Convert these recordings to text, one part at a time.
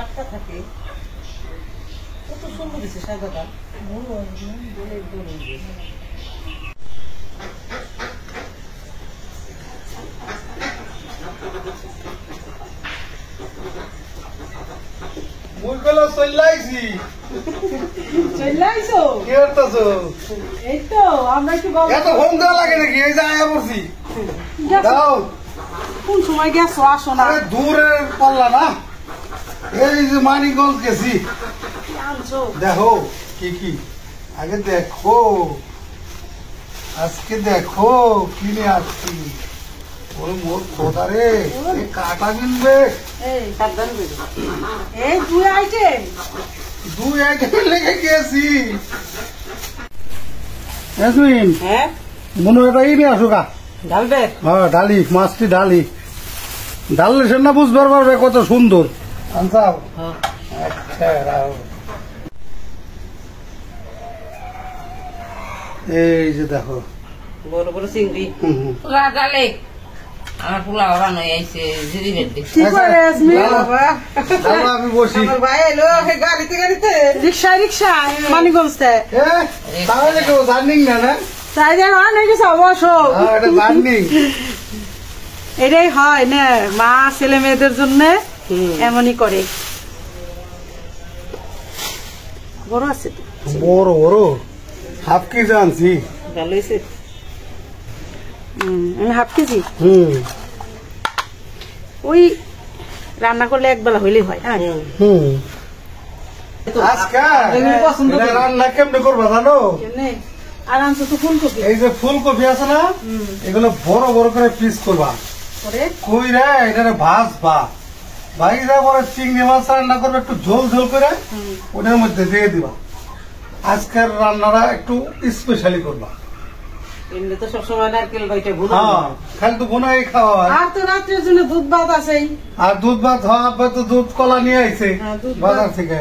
আটটা থাকে কত সুন্দর দিচ্ছে সাদাটা অনেক বড় মুরগুলো চল্লাইছি চল্লাইছো কি করতেছো? এই তো আমরা একটু এত ফোন দেওয়া লাগে নাকি? এই যে আয়া পড়ছি দাও। কোন সময় গেছো আসো না আরে দূরের পাল্লা না, এই যে মানিকগঞ্জ গেছি। আনছো দেখো কি কি, আগে দেখো, আজকে দেখো কি নিয়ে আসছি। ওরে মোর খোদা রে, কাটা কিনবে। এই সাবধান এই দুই আইটেম দুই আইটেম লেগে গেছি। ইয়াসমিন, হ্যাঁ মনে হয় এই নিয়ে আসো গা। ঢালবে হ্যাঁ ডালি, মাছটি ডালি ডাললে সে না বুঝবার পারবে কত সুন্দর। আনসাও আচ্ছা রাও। এই যে দেখো বড় বড় চিংড়ি ডালে আমার পোলা ওরানো আইছে জিরি বেডে কি করে আসমি দাঁড়াও, আমি বসি। আমার ভাই এলো গাড়িতে গাড়িতে রিক্সায় রিক্সায় মানিকগঞ্জ তাহলে কেউ জার্নিং না না? তাই যেন অনেক কিছু অবশ্য হ্যাঁ, এটা জার্নিং। এটাই হয় না, মা ছেলে মেয়েদের জন্য এমনই করে। বড় আছে তো বড় বড় হাফ কেজি আনছি। ভালো হয়েছে। আমি হাফ কেজি ওই রান্না করলে একবেলা হইলেই হয়। হ্যাঁ আজকে এটা রান্না কেমনে করবা জানো? আর আনছো তো ফুলকপি এই যে ফুলকপি আছে না, এগুলো বড় বড় করে পিস করবা। কইরা এটা ভাজবা, ভাইরা পরে চিংড়ি মাছ রান্না করবে একটু ঝোল ঝোল করে, ওটার মধ্যে দিয়ে দিবা। আজকের রান্নাটা একটু স্পেশালি করবা। এমনি তো সবসময় নারকেল বাইটা ভুল। হ্যাঁ, খালি তো বোনাই খাওয়া হয়। আর তো রাত্রের জন্য দুধ ভাত আছেই। আর দুধ ভাত হওয়া তো দুধ কলা নিয়ে আইছে হ্যাঁ, দুধ বাজার ভাত। থেকে।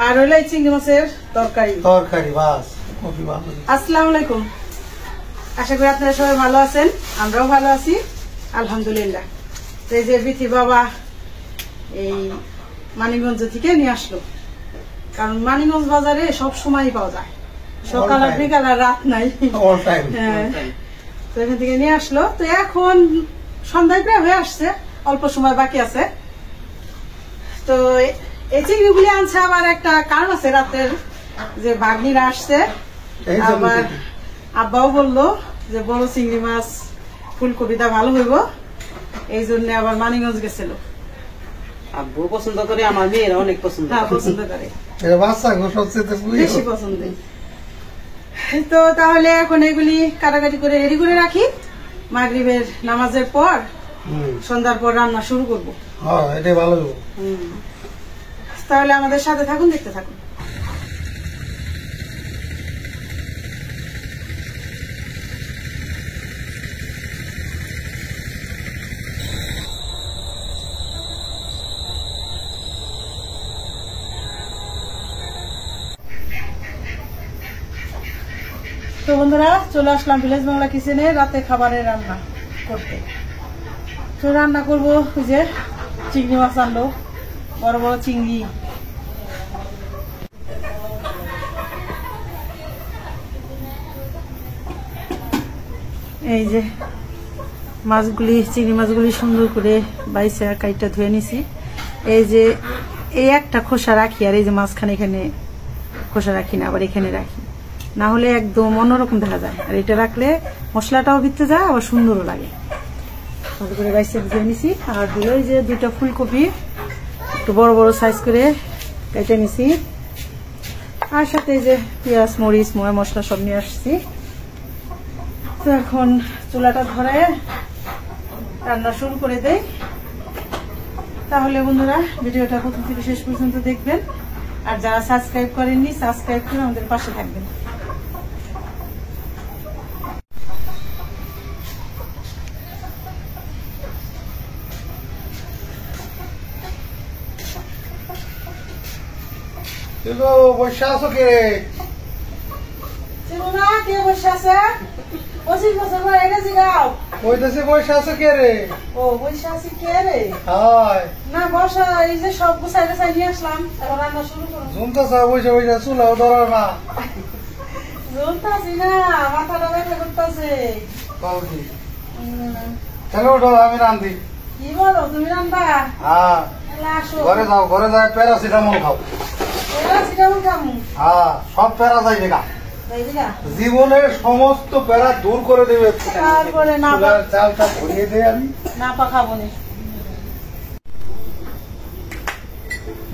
আর হইলে এই চিংড়ি মাছের তরকারি। তরকারি বাস, কফি ভালো। আসসালামু আলাইকুম, আশা করি আপনারা সবাই ভালো আছেন, আমরাও ভালো আছি আলহামদুলিল্লাহ। তো এই যে বিথি বাবা এই মানিকগঞ্জ থেকে নিয়ে আসলো, কারণ মানিকগঞ্জ বাজারে সব সময় পাওয়া যায়, সকাল আর বিকাল আর রাত নাই। All time. হ্যাঁ, তো এখান থেকে নিয়ে আসলো। তো এখন সন্ধ্যায় প্রায় হয়ে আসছে, অল্প সময় বাকি আছে। তো এই চিংড়িগুলি আনছে আবার একটা কারণ আছে, রাতের যে ভাগ্নিরা আসছে, এই জন্য আবার দেখি। আব্বাও বললো যে বড় চিংড়ি মাছ ফুলকপিটা ভালো হইব, এই জন্য আবার মানিকগঞ্জ গেছিল। আব্বু পছন্দ করে, আমার মেয়েরা অনেক পছন্দ হ্যাঁ, পছন্দ করে, এটা বাচ্চা গো সবচেয়ে বেশি পছন্দ। তো তাহলে এখন এগুলি কাটাকাটি করে রেডি করে রাখি, মাগরিবের নামাজের পর সন্ধ্যার পর রান্না শুরু করব। হ্যাঁ, এটাই ভালো। তাহলে আমাদের সাথে থাকুন, দেখতে থাকুন। তো বন্ধুরা, চলে আসলাম ভিলেজ বাংলা কিচেনে রাতে খাবারের রান্না করতে। তো রান্না করবো ওই যে চিংড়ি মাছ আনলো, বড় বড় চিংড়ি। এই যে মাছগুলি, চিংড়ি মাছগুলি সুন্দর করে বাইসা কাইটা ধুয়ে নিছি। এই যে এই একটা খোসা রাখি, আর এই যে মাঝখানে এখানে খোসা রাখি না, আবার এখানে রাখি, না হলে একদম অন্যরকম দেখা যায়। আর এটা রাখলে মশলাটাও ভিতরে যায়, আবার সুন্দরও লাগে। ভালো করে বাইসে ধুয়ে নিছি। আর দিল এই যে দুটো ফুলকপি একটু বড় বড় সাইজ করে কেটে নিছি, আর সাথে এই যে পেঁয়াজ মরিচ ময় মশলা সব নিয়ে আসছি। তো এখন চুলাটা ধরে রান্না শুরু করে দেই। তাহলে বন্ধুরা, ভিডিওটা প্রথম থেকে শেষ পর্যন্ত দেখবেন, আর যারা সাবস্ক্রাইব করেননি সাবস্ক্রাইব করে আমাদের পাশে থাকবেন। বসে আছো কে? চিনো না কে বসে আছে? 25 বছর হয়ে গেছে গাও। ওই দেশে বসে আছে কে রে? ও বসে আছি কে রে? হায় না বসা, এই যে সব গুছাই গুছাই নিয়ে আসলাম, এখন রান্না শুরু করো। ঝুমতেছে বসে বসে চুলাও ধরো না। ঝুলতাছি না, মাথাটা ব্যথা করতেছে। কও কি? চলো ওঠো, আমি রান্ধি। কি বলো, তুমি রান্না? হ্যাঁ তাহলে আসো। ঘরে যাও, ঘরে যাই প্যারাসিটামল খাও। প্যারাসিটামল খামু? হ্যাঁ সব প্যারা যাইবে না, যাইবি না? জীবনের সমস্ত প্যারা দূর করে দেবে। তারপরে না চুলার চালটা ভরিয়ে দেয় আমি। না পা খাবো না।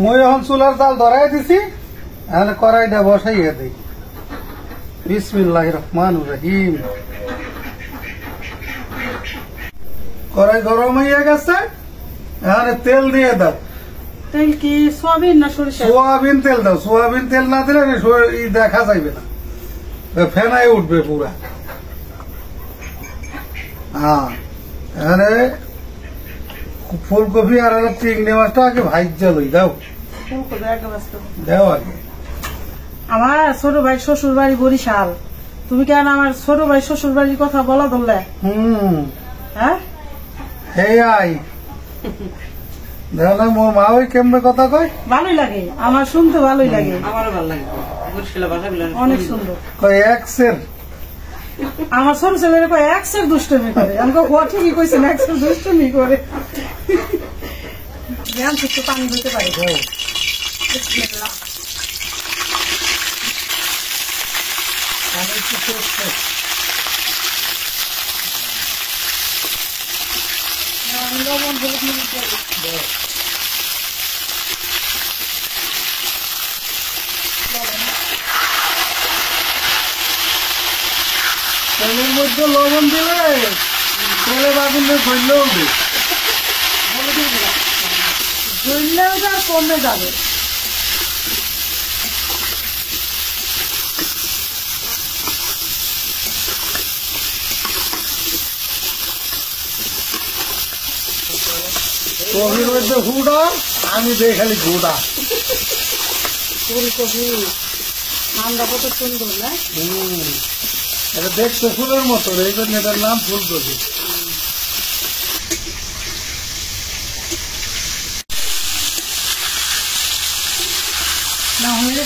মই এখন চুলার চাল ধরাই দিছি, এখন কড়াইটা বসাইয়া দিই। বিসমিল্লাহির রহমানির রহিম। কড়াই গরম হয়ে গেছে, এখানে তেল দিয়ে দাও। তেল কি সয়াবিন না সরিষা? সোয়াবিন তেল দাও, সোয়াবিন তেল না দিলে দেখা যাইবে না, ফেনাই উঠবে পুরা। হ্যাঁ এখানে ফুলকপি আর চিংড়ি মাছটা আগে ভাইজা লই দাও। ফুলকপি আগে ব্যস্ত। দাও আগে। আমার ছোট ভাই শ্বশুর বাড়ি বরিশাল, তুমি কেন আমার ছোট ভাই শ্বশুর বাড়ির কথা বলা ধরলে? হ্যাঁ হে আই দেখো না, মোর মা ওই কেমনে কথা কয়, ভালোই লাগে, আমার শুনতে ভালোই লাগে, আমারও ভালো লাগে বরিশালের ভাষা গুলো অনেক সুন্দর। কয় এক্সের। আমার ছোট ছেলেরা কয় একশের দুষ্টমি করে, আমি কো ঠিকই কইছেন, একশের দুষ্টমি করে। জ্ঞান থেকে পানি দিতে পারি। বিসমিল্লাহ। আমি লবণ হলুদ মরিচ দেব। তেলের মধ্যে লবণ দিলে তেলে বাগুনে ধরলে উঠবে, ধরলেও যা কমে যাবে। কবির মধ্যে হুডা, আমি দেই খালি ঘুডা। ফুলকপি আমরা কত সুন্দর না? এটা দেখতে ফুলের মতো, এই জন্য এটার নাম ফুলকপি। না হলে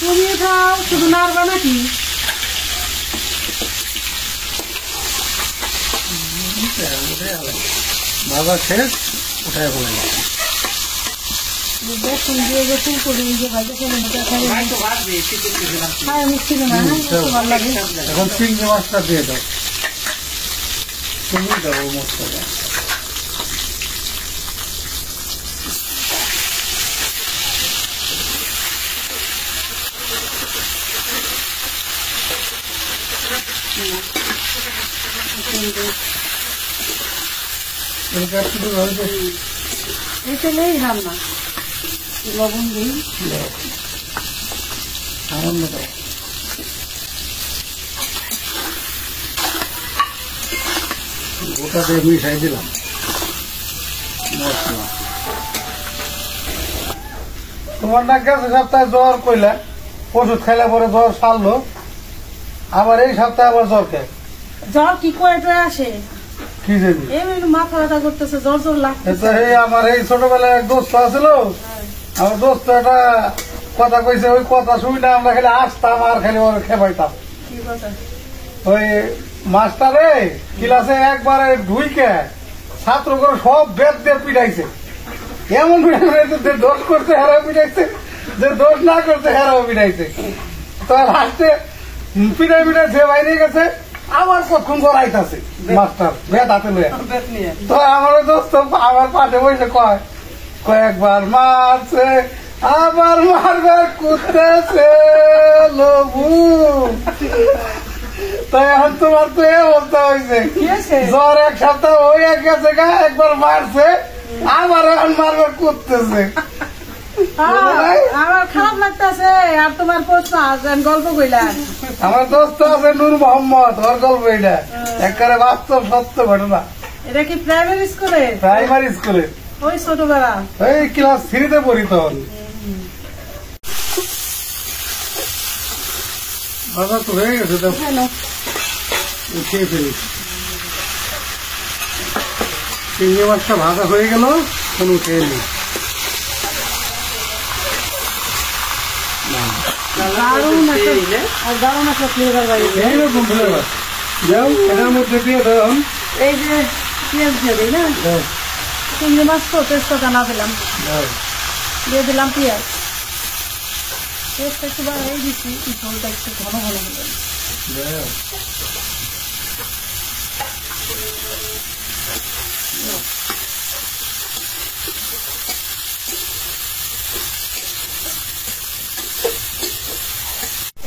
তুমি খাও, শুধু নাড়বা নাকি? ভাজা শেষ, উঠায় বলে দেখুন দিয়ে যে ফুলকপি যে ভাজা খায় মিষ্টি না, ভালো লাগে। এখন চিংড়ি মাছটা দিয়ে দাও, তুমি দাও মশলাটা। এই তেলেই রান্না, লবণ দিই, সামান্য দাও। গোটা দিয়ে মিশাই দিলাম মশলা। তোমার না গেছে সপ্তাহে জ্বর কইলা, ওষুধ খাইলে পরে জ্বর সারলো, আবার এই সপ্তাহে আবার জ্বর খায়। জ্বর কি করে টয়ে আসে? কি জানি এমনি মাথা ব্যথা করতেছে, জ্বর জ্বর লাগতেছে। আমার এই ছোটবেলায় এক দোস্ত আছিল, আমার দোস্ত একটা কথা কইছে, ওই কথা শুনি না আমরা খালি আসতাম আর খালি ওর খেপাইতাম। কি কথা? ওই মাস্টারে ক্লাসে একবারে ঢুইকে ছাত্র করে সব বেদ দিয়ে পিটাইছে, এমন পিটাইছে যে দোষ করছে হেরাও পিটাইছে, যে দোষ না করছে হেরাও পিটাইছে। তো লাস্টে পিটাই পিটাই যে বাইরে গেছে, আমার কতক্ষণ করাইতেছে মাস্টার বেদ হাতে লয়ে। তো আমার দোস্ত আমার পাশে বসে কয়, কয়েকবার মারছে আবার মারবার করতেছে লবু। তো এখন তোমার তো এই অবস্থা হয়েছে, জ্বর এক সপ্তাহ হয়ে গেছে গা, একবার মারছে আবার এখন মারবার করতেছে। আমার খারাপ লাগতেছে। আর তোমার প্রশ্ন গল্প কইলাম, আমার দোস্ত আছে নূর মোহাম্মদ, ওর গল্প এটা একেবারে বাস্তব সত্য ঘটনা। এটা কি প্রাইমারি স্কুলে? প্রাইমারি স্কুলে, ওই ছোটবেলা, এই ক্লাস 3-তে পড়ি তখন। ভাষা তো হয়ে গেছে তো। হ্যালো উঠিয়ে ফেলি। চিংড়ি মাছটা ভাজা হয়ে গেল, এখন উঠিয়ে নিই। দারুণ একটা আর দারুণ একটা ফ্লেভার বাইরে। এইরকম ফ্লেভার। যাও এটার মধ্যে দিয়ে দাও। এই যে পেঁয়াজ দিয়ে দিই না, দাও চিংড়ি মাছ তো তেজপাতা না দিলাম, দাও। দিয়ে দিলাম পেঁয়াজ। পেঁয়াজটা একটু বাড়াই দিচ্ছি, ঝোলটা একটু ঘন ঘন হবে। দাও।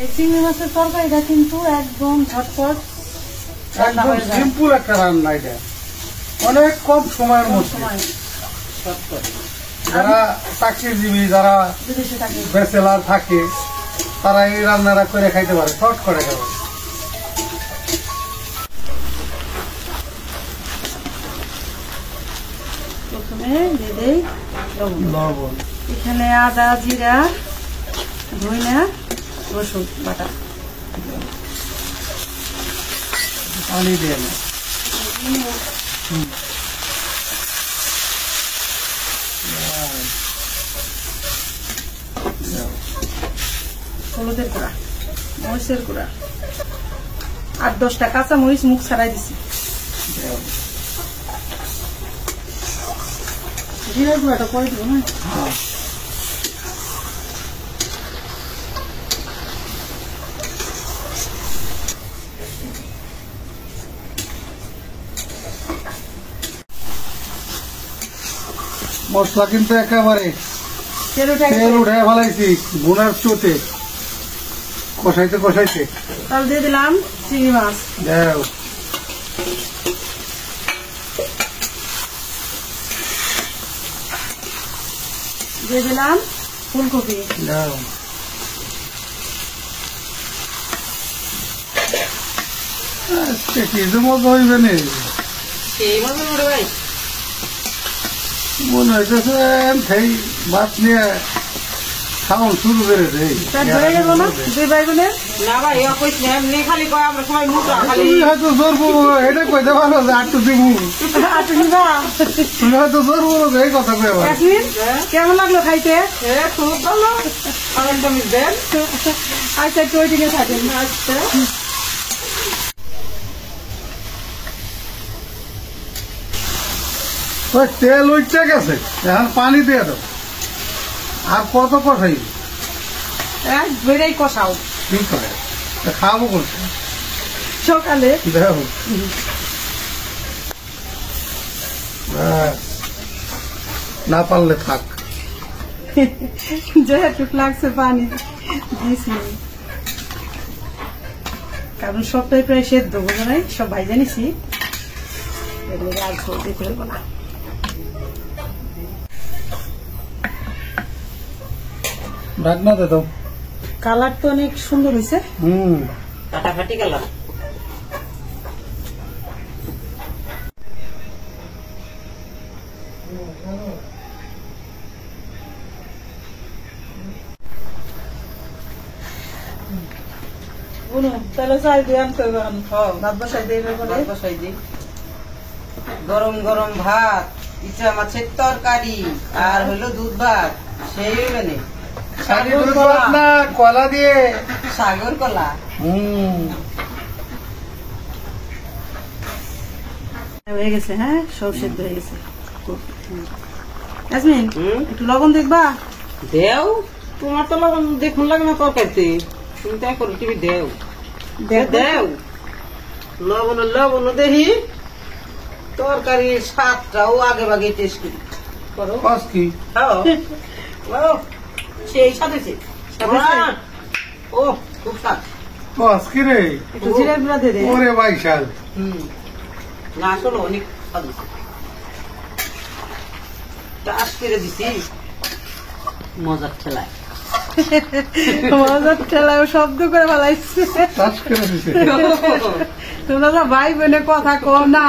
এই চিংড়ি মাছের তরকারিটা কিন্তু একদম ঝটপট রান্না একদম হয়ে যায়। সিম্পল একটা রান্না এটা, অনেক কম সময়ের মধ্যে। সময় যারা চাকরিজীবী, যারা বিদেশে থাকে। ব্যাচেলার থাকে, তারা এই রান্নাটা করে খাইতে পারে, শর্ট করে খাবে। প্রথমে দিয়ে দেই লবণ। লবণ, এখানে আদা, জিরা, ধনিয়া, রসুন বাটা। পানি দিয়ে না। হলুদের গুঁড়া, মরিচের গুঁড়া, 8-10টা কাঁচা মরিচ মুখ ছাড়াই দিছি। জিরার গুঁড়াটা পরে দিব না। মশলা কিন্তু একেবারে তেল উঠে তেল গেছে। উঠে ফেলাইছি গুনার চোটে, কষাইতে কষাইতে। তাহলে দিয়ে দিলাম চিংড়ি মাছ। দাও দিয়ে দিলাম ফুলকপি। দাও। আজকে কি যে মজা হইবে নে, সেই মতো করে ভাই মনে হইতেছে সেই মাছ নিয়ে খাওয়ান শুরু করে দেয়। তার ধরে যাবো না দুই বাইগুনের। না ভাই ইয়া কইস না, এমনি খালি কয় আমরা সবাই মুখা খালি। তুমি হয়তো জোর করবো, এটা কইতে পারো যে আটটু দিবু। আচ্ছা নিবা। তুমি হয়তো জোর করবো যে এই কথা কয়ে পারো। ইয়াসমিন, কেমন লাগলো খাইতে? খুব ভালো, আরেকটা মিস দেন। আচ্ছা একটু ওইদিকে থাকেন। আচ্ছা ওই তেল উঠতে গেছে, এখন পানি দিয়ে দাও। আর কত কষাই এক বেড়াই কষাও। কি করে খাবো করছে। সকালে দেখো ব্যাস, না পারলে থাক। যেহেতু লাগছে পানি দিছি, কারণ সবটাই প্রায় সেদ্ধ, বোঝা নাই, সব ভাইজা নিছি, এগুলো আর ঝোল দিতে হইব না। ঢাকনা দে দাও। কালার তো অনেক সুন্দর হয়েছে। ফাটাফাটি গেলাম। তাহলে চাই দিয়ে আনতে হইব। ভাত বসাই দিয়ে ভাত বসাই দিই। গরম গরম ভাত, ইচ্ছা মাছের তরকারি, আর হলো দুধ ভাত, সেই হইবে না। শাড়ি দুধ ভাত না, কলা দিয়ে। সাগর কলা। হয়ে গেছে। হ্যাঁ, সব সেদ্ধ হয়ে গেছে। ইয়াসমিন, হুম? একটু লবণ দেখবা? দেও, তোমার তো লবণ দেখুন লাগে না তরকারিতে, তুমি তাই করো টিভি দেও। দেও লবণ লবণ দেখি, তরকারির স্বাদটাও আগে ভাগে টেস্ট করি করো। কস কি খাও। ও, সেই স্বাদ হয়েছে। ও খুব স্বাদ। কস কি রে? একটু জিরা গুঁড়া দিয়ে দে। ওরে বাইশাল। না আসলে অনেক স্বাদ হয়েছে। চাষ করে দিছি মজার খেলায়। মজার ঠেলায় শব্দ করে ফেলাইছে। চাষ করে দিছে। তোমরা তো ভাই বোনে কথা কও না।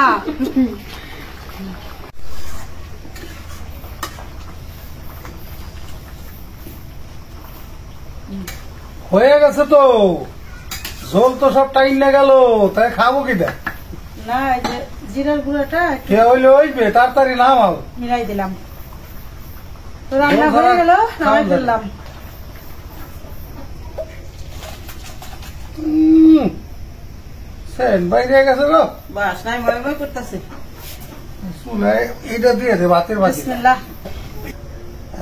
হয়ে গেছে তো, ঝোল তো সব টাইম না গেল, তাই খাবো কি দেখ? না এই যে জিরার গুঁড়াটা একটু কে হইলে হইবে, তাড়াতাড়ি নামাও। মিলাই দিলাম। তো রান্না হয়ে গেল, নামাই ফেললাম। সেন বাইরে গেছে গো। বাস নাই মনে মনে করতেছে। চুলায় এইটা দিয়ে দে, ভাতের বাটি। বিসমিল্লাহ।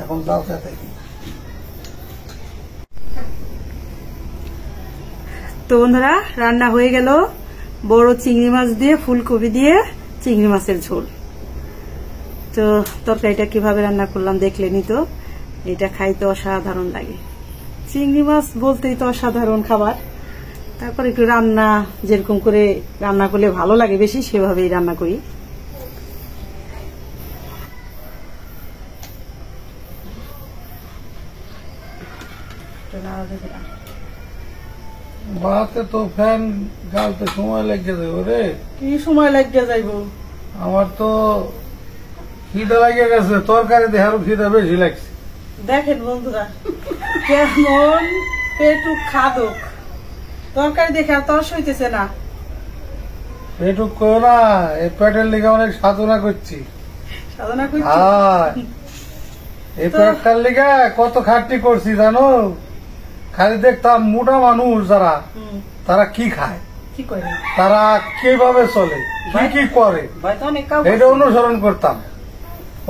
এখন যাও সাথে। তো বন্ধুরা রান্না হয়ে গেল, বড় চিংড়ি মাছ দিয়ে ফুলকপি দিয়ে চিংড়ি মাছের ঝোল। তো তরকারিটা কিভাবে রান্না করলাম দেখলেনি তো, এটা খাইতে অসাধারণ লাগে। চিংড়ি মাছ বলতেই তো অসাধারণ খাবার, তারপর একটু রান্না যেরকম করে রান্না করলে ভালো লাগে বেশি সেভাবেই রান্না করি। ভাতে তো ফ্যান গালতে সময় লেগে যাবে রে। কি সময় লাগিয়ে যাইব? আমার তো খিদে লাগিয়ে গেছে, তরকারি দিয়ে আরো খিদে বেশি লাগছে। দেখেন বন্ধুরা কেমন পেটুক খাদক, তরকারি দেখে আর তর সইতেছে না। পেটুক করো না, এই পেটের লিগে অনেক সাধনা করছি। সাধনা করছি। এই পেটটার লিগে কত খাটনি করছি জানো? খালি দেখতাম মোটা মানুষ যারা, হুম, তারা কি খায়, কি করে তারা কিভাবে চলে, কি কি করে, ভাই তো অনেক কাউ এটা অনুসরণ করতাম।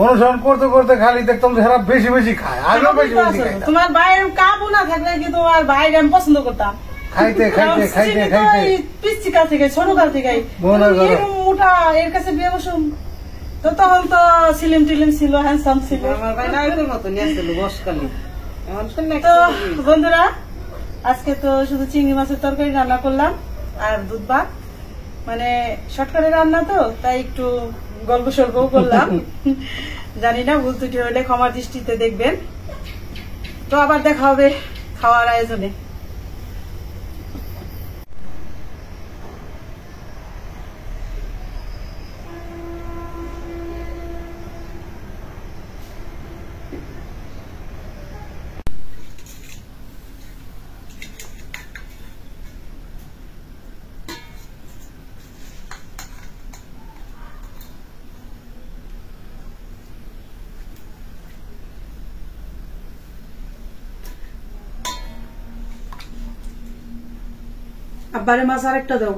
অনুসরণ করতে করতে খালি দেখতাম যে এরা বেশি বেশি খায়, আমিও বেশি বেশি খাইতাম। তোমার ভাইয়ের কাবু না থাকলে কি তোমার ভাইকে আমি পছন্দ করতাম। খাইতে খাইতে খাইতে খাইতে পিচ্ছি কাল থেকে ছোট কাল থেকে মনে করো। এরকম মোটা এর কাছে বিয়ে বসুন তো তখন তো সিলিম টিলিম ছিল, হ্যান্ডসাম ছিল। আমার ভাই নাই তোর মতো নিয়ে আসছিল বসকালি। এখন তো না তো বন্ধুরা আজকে তো শুধু চিংড়ি মাছের তরকারি রান্না করলাম আর দুধ ভাত, মানে শর্টকাটে রান্না তো তাই একটু গল্প সল্পও করলাম। জানি না ভুল ত্রুটি হলে ক্ষমার দৃষ্টিতে দেখবেন। তো আবার দেখা হবে খাওয়ার আয়োজনে। আব্বারে মাছ আর একটা দাও।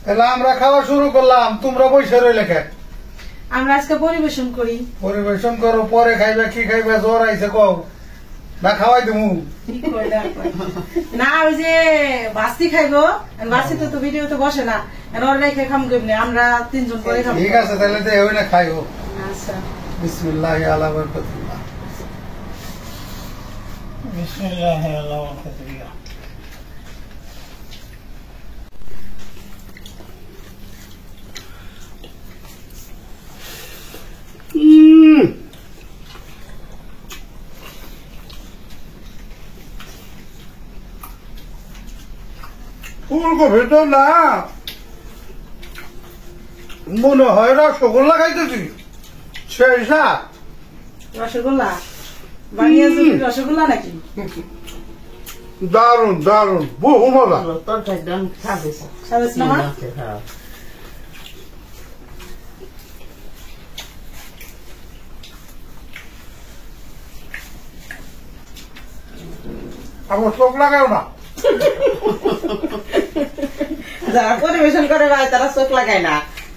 তাহলে আমরা খাওয়া শুরু করলাম, তোমরা বসে রইলে কেন? আমরা আজকে পরিবেশন করি। পরিবেশন করো, পরে খাইবে, কি খাইবে, জ্বর আইছে কও না খাওয়াই দিমু। না ওই যে বাস্তি খাইবো, বাস্তি তো ভিডিওতে বসে না, ওর রেখে খাম কেমনি, আমরা তিনজন করে খাবো। ঠিক আছে তাহলে তো ওই না খাইবো। আচ্ছা বিসমিল্লাহ আলা বরকাতুল্লাহ। বিসমিল্লাহ আলা বরকাতুল্লাহ। ফুলকপি তো না মনে হয় রসগোল্লা খাইতেছি, সেই স্বাদ। রসগোল্লা বানিয়ে রসগোল্লা নাকি? দারুন দারুন, বহু মজা। তরকারি দাম খাবে সাবেস না মা? আমার চোখ লাগাও না। যারা পরিবেশন করে ভাই তারা চোখ লাগায় না,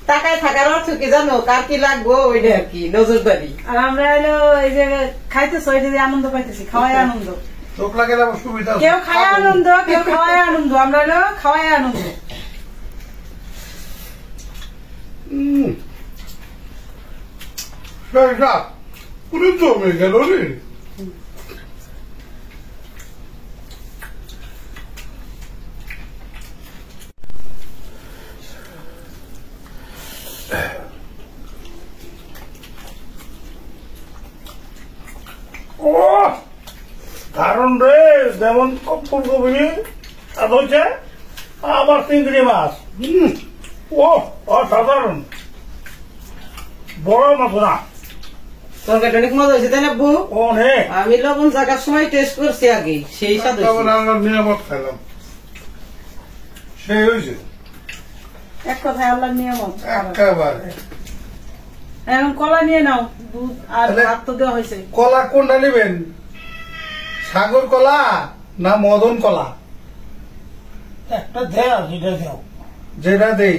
টাকায় থাকার অর্থ কি জানো, কার কি লাগবো ওইটা আর কি নজরদারি। আর আমরা হলো এই যে খাইতেছি ওইটা দিয়ে আনন্দ পাইতেছি, খাওয়াই আনন্দ। চোখ লাগালে আমার সুবিধা। কেউ খায় আনন্দ, কেউ খাওয়াই আনন্দ, আমরা হলো খাওয়াই আনন্দ। সেই স্বাদ পুরো জমে গেল রে। রে যেমন ফুলকপি আর হচ্ছে আবার চিংড়ি মাছ ও অসাধারণ বড় মাছ না তরকারিটা অনেক মজা হয়েছে তাই না বউ? অনেক আমি লবণ চাকার সময় টেস্ট করছি আগে, সেই স্বাদ হয়েছে। তারপরে আমরা নিরাপদ খাইলাম, সেই হয়েছে এক কথায় আল্লাহর নিয়ামত। একেবারে। এখন কলা নিয়ে নাও, দুধ আর তাহলে- ভাত তো দেওয়া হয়েছে। কলা কোনটা নেবেন, সাগর কলা না মদন কলা? একটা দেও যেটা দেও যেটা দেই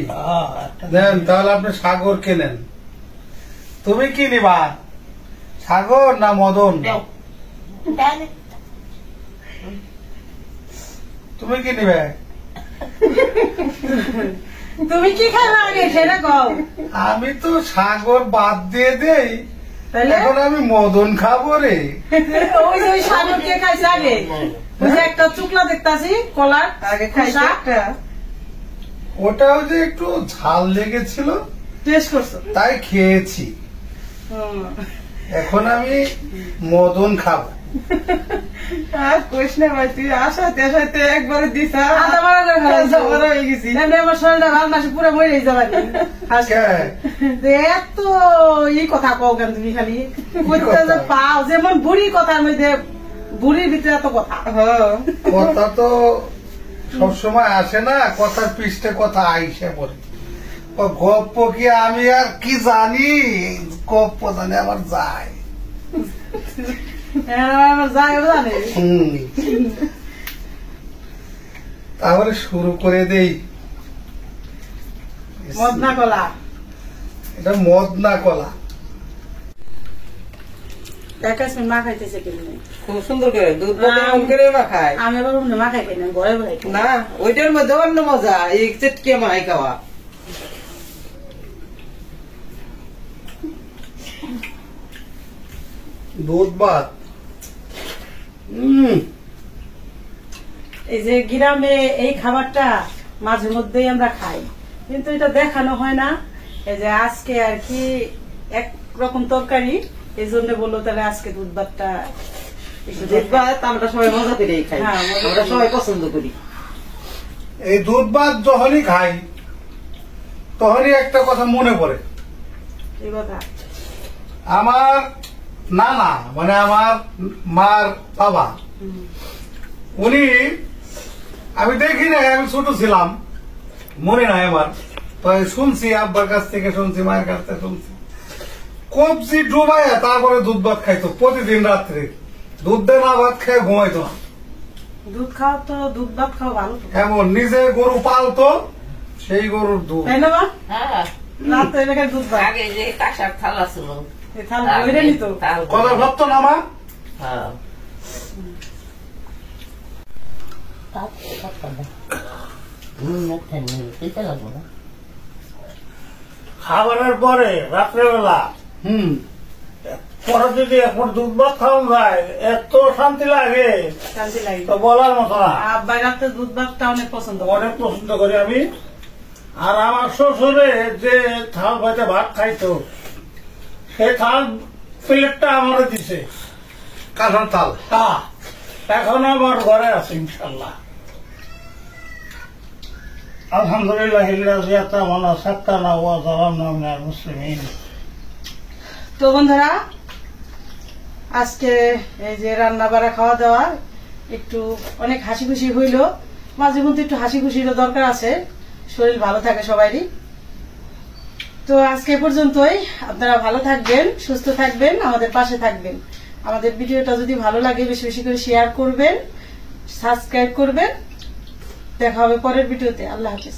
একটা দেন, তাহলে আপনি সাগর কেনেন। তুমি কি নিবা, সাগর না মদন? তুমি কি নিবে? তুমি কি খাবে আগে সেটা কও। আমি তো সাগর বাদ দিয়ে দেই, তাহলে এখন আমি মদন খাবো রে। ওই যে ওই সাগর কে খাইছে আগে, ওই যে একটা চুকলা দেখতাছি কলার আগে খাইছি খোসা, একটা। ওটাও যে একটু ঝাল লেগেছিল টেস্ট করছো। তাই খেয়েছি, হুম। এখন আমি মদন খাবো। আর কইস না ভাই, তুই আসাতে আসাতে একবারে দিছা আদা বাড়া করে খাইছো। বড় হয়ে গেছি। এমনি আমার শরীরটা ভালো না, পুরো মরে যাবে। কে? এত এই কথা কও কেন তুমি খালি? কইতে যে পাও যেমন বুড়ি কথার মধ্যে, বুড়ির ভিতরে এত কথা। হ্যাঁ। কথা তো সবসময় আসে না, কথার পৃষ্ঠে কথা আইসে পড়ে। ও গপ্প কি আমি আর কি জানি, গপ্প জানি আমার যায়। আমার যায় ও জানে। হুম। তাহলে শুরু করে দেই। মদনা কলা। এটা মদনা কলা। একাশ মা খাইতেছে কেমনি? খুব সুন্দর করে দুধ মধ্যে এমন করে মাখায়। আমি আবার মা খাই খাই না, ঘরে ঘরে খাই। না, ওইটার মধ্যে অন্য মজা, এই চেটকে মাই খাওয়া। দুধ ভাত। এই যে গ্রামে এই খাবারটা মাঝে মধ্যেই আমরা খাই, কিন্তু এটা দেখানো হয় না। এই যে আজকে আর কি একরকম তরকারি, এই জন্য বললো তাহলে আজকে দুধ ভাতটা একটু দুধ ভাত আমরা সবাই মজা করেই খাই, হ্যাঁ, মজা আমরা করি। সবাই পছন্দ করি। এই দুধ ভাত যখনই খাই তখনই একটা কথা মনে পড়ে। এই কথা। আমার নানা মানে আমার মার বাবা, উনি, আমি দেখি না, আমি ছোট ছিলাম, মনে নাই আমার, তো শুনছি আব্বার কাছ থেকে শুনছি, মায়ের কাছ থেকে শুনছি, কবজি ডুবাইয়া তারপরে দুধ ভাত খাইতো প্রতিদিন রাত্রে। দুধ দিয়ে না ভাত খেয়ে ঘুমাইতো না। দুধ খাও তো, দুধ ভাত খাও ভালো তো, এমন নিজে গরু পালতো, সেই গরুর দুধ। তাই না মা? হ্যাঁ, রাত তো এলাকায় দুধ ভাত আগে যে কাঁসার থালা ছিল এই থাল বইরে নিত। কথা ভাবতো না মা? হ্যাঁ। খাবারের পরে রাত্রেবেলা হুম। পরে যদি এখন দুধ ভাত খাওয়া যায় এত শান্তি লাগে শান্তি লাগে। তো বলার মতো না। আব্বা রাতে দুধ ভাতটা অনেক পছন্দ করে। অনেক পছন্দ করি আমি। আর আমার শ্বশুরে যে থাল ভাতে ভাত খাইতো, সেই থাল প্লেটটা আমার দিছে। কাঁঠাল তাল। হ্যাঁ, এখনো আমার ঘরে আছে ইনশাল্লাহ। আলহামদুলিল্লাহ মুসলিমিন। তো বন্ধুরা, আজকে এই যে রান্না বাড়া খাওয়া দাওয়া একটু অনেক হাসি খুশি হইলো। মাঝে মধ্যে একটু হাসি খুশিরও দরকার আছে, শরীর ভালো থাকে সবারই। তো আজকে এ পর্যন্তই। আপনারা ভালো থাকবেন, সুস্থ থাকবেন, আমাদের পাশে থাকবেন। আমাদের ভিডিওটা যদি ভালো লাগে বেশি বেশি করে শেয়ার করবেন, সাবস্ক্রাইব করবেন। দেখা হবে পরের ভিডিওতে। আল্লাহ হাফেজ।